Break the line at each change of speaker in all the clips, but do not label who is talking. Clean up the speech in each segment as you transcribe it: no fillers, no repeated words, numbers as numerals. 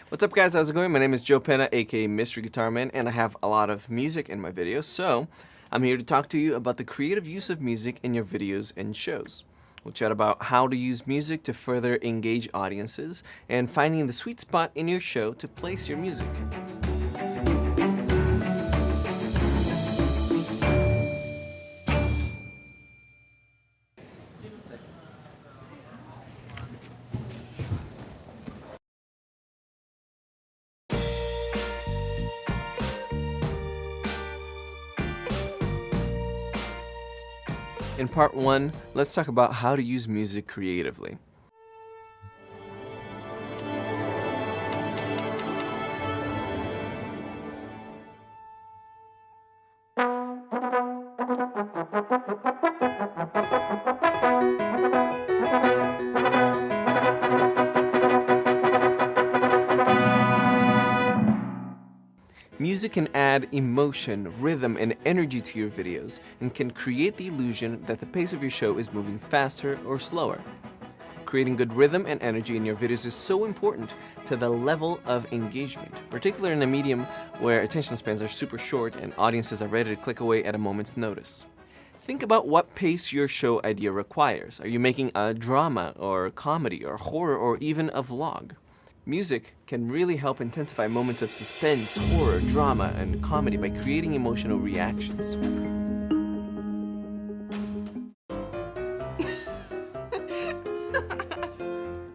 What's up guys, how's it going? My name is Joe Penna, aka Mystery Guitar Man, and I have a lot of music in my videos, so I'm here to talk to you about the creative use of music in your videos and shows. We'll chat about how to use music to further engage audiences, and finding the sweet spot in your show to place your music. In part 1, let's talk about how to use music creatively. Music can add emotion, rhythm, and energy to your videos, and can create the illusion that the pace of your show is moving faster or slower. Creating good rhythm and energy in your videos is so important to the level of engagement, particularly in a medium where attention spans are super short and audiences are ready to click away at a moment's notice. Think about what pace your show idea requires. Are you making a drama, or comedy, or horror, or even a vlog? Music can really help intensify moments of suspense, horror, drama, and comedy by creating emotional reactions.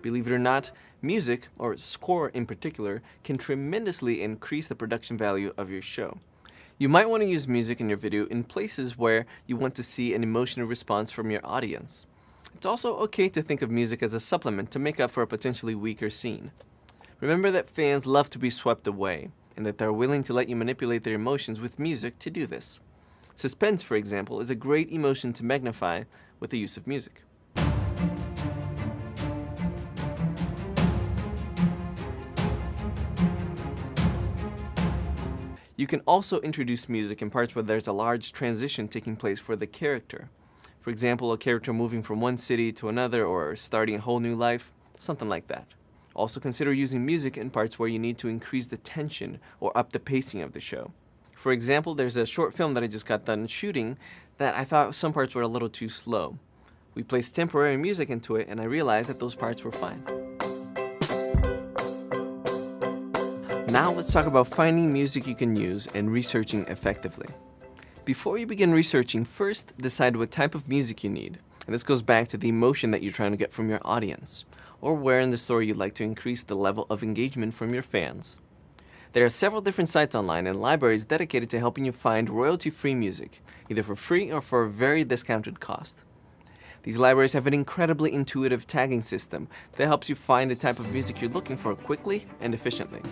Believe it or not, music, or score in particular, can tremendously increase the production value of your show. You might want to use music in your video in places where you want to see an emotional response from your audience. It's also okay to think of music as a supplement to make up for a potentially weaker scene. Remember that fans love to be swept away, and that they're willing to let you manipulate their emotions with music to do this. Suspense, for example, is a great emotion to magnify with the use of music. You can also introduce music in parts where there's a large transition taking place for the character. For example, a character moving from one city to another or starting a whole new life, something like that. Also consider using music in parts where you need to increase the tension or up the pacing of the show. For example, there's a short film that I just got done shooting that I thought some parts were a little too slow. We placed temporary music into it and I realized that those parts were fine. Now let's talk about finding music you can use and researching effectively. Before you begin researching, first decide what type of music you need. And this goes back to the emotion that you're trying to get from your audience, or where in the story you'd like to increase the level of engagement from your fans. There are several different sites online and libraries dedicated to helping you find royalty-free music, either for free or for a very discounted cost. These libraries have an incredibly intuitive tagging system that helps you find the type of music you're looking for quickly and efficiently.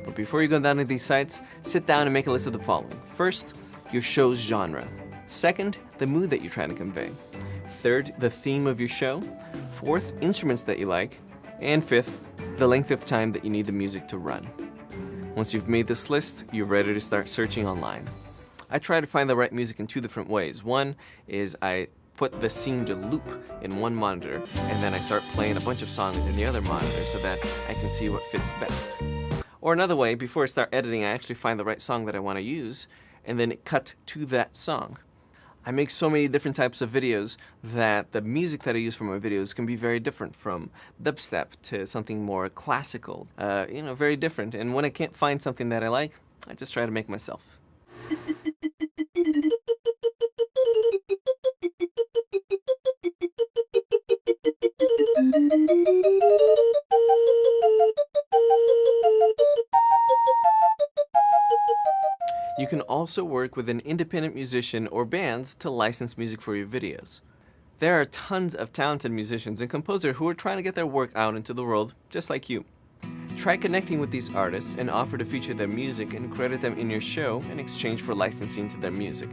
But before you go down to these sites, sit down and make a list of the following. First, your show's genre. Second, the mood that you're trying to convey. Third, the theme of your show. Fourth, instruments that you like. And fifth, the length of time that you need the music to run. Once you've made this list, you're ready to start searching online. I try to find the right music in two different ways. One is I put the scene to loop in one monitor, and then I start playing a bunch of songs in the other monitor so that I can see what fits best. Or another way, before I start editing, I actually find the right song that I want to use, and then cut to that song. I make so many different types of videos that the music that I use for my videos can be very different, from dubstep to something more classical, very different. And when I can't find something that I like, I just try to make myself. You can also work with an independent musician or bands to license music for your videos. There are tons of talented musicians and composers who are trying to get their work out into the world just like you. Try connecting with these artists and offer to feature their music and credit them in your show in exchange for licensing to their music.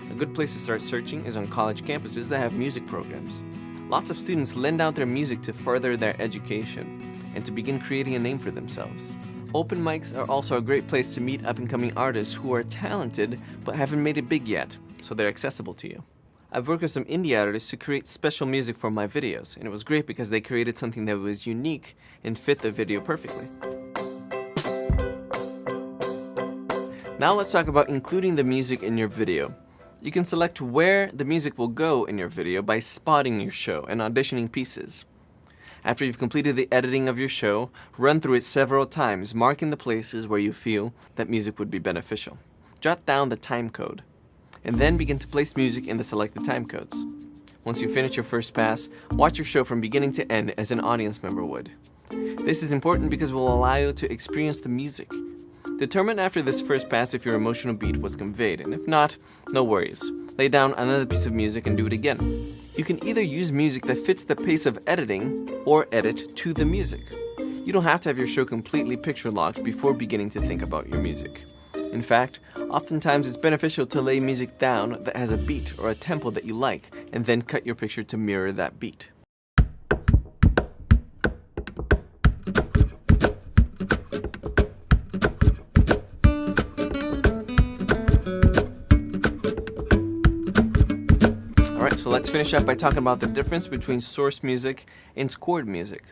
A good place to start searching is on college campuses that have music programs. Lots of students lend out their music to further their education and to begin creating a name for themselves. Open mics are also a great place to meet up-and-coming artists who are talented but haven't made it big yet, so they're accessible to you. I've worked with some indie artists to create special music for my videos, and it was great because they created something that was unique and fit the video perfectly. Now let's talk about including the music in your video. You can select where the music will go in your video by spotting your show and auditioning pieces. After you've completed the editing of your show, run through it several times, marking the places where you feel that music would be beneficial. Jot down the time code, and then begin to place music in the selected time codes. Once you finish your first pass, watch your show from beginning to end as an audience member would. This is important because it will allow you to experience the music. Determine after this first pass if your emotional beat was conveyed, and if not, no worries. Lay down another piece of music and do it again. You can either use music that fits the pace of editing or edit to the music. You don't have to have your show completely picture locked before beginning to think about your music. In fact, oftentimes it's beneficial to lay music down that has a beat or a tempo that you like, and then cut your picture to mirror that beat. Alright, so let's finish up by talking about the difference between source music and scored music.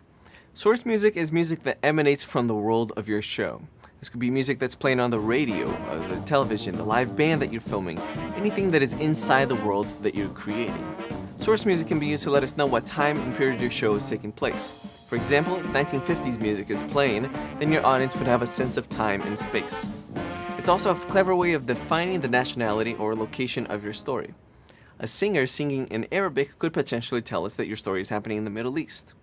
Source music is music that emanates from the world of your show. This could be music that's playing on the radio, the television, the live band that you're filming, anything that is inside the world that you're creating. Source music can be used to let us know what time and period your show is taking place. For example, if 1950s music is playing, then your audience would have a sense of time and space. It's also a clever way of defining the nationality or location of your story. A singer singing in Arabic could potentially tell us that your story is happening in the Middle East.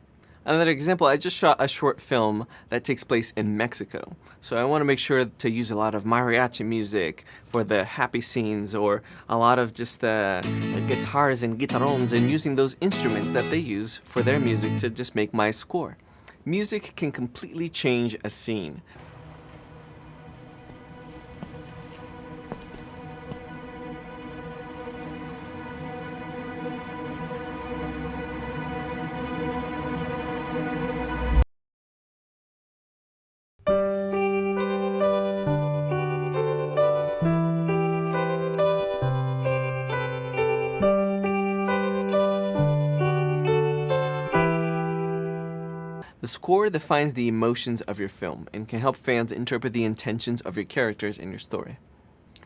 Another example, I just shot a short film that takes place in Mexico. So I want to make sure to use a lot of mariachi music for the happy scenes, or a lot of just the guitars and guitarrones, and using those instruments that they use for their music to just make my score. Music can completely change a scene. The score defines the emotions of your film and can help fans interpret the intentions of your characters in your story.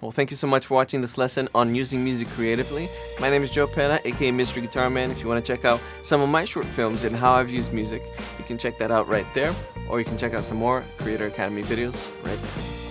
Well, thank you so much for watching this lesson on using music creatively. My name is Joe Pena, aka Mystery Guitar Man. If you want to check out some of my short films and how I've used music, you can check that out right there, or you can check out some more Creator Academy videos right there.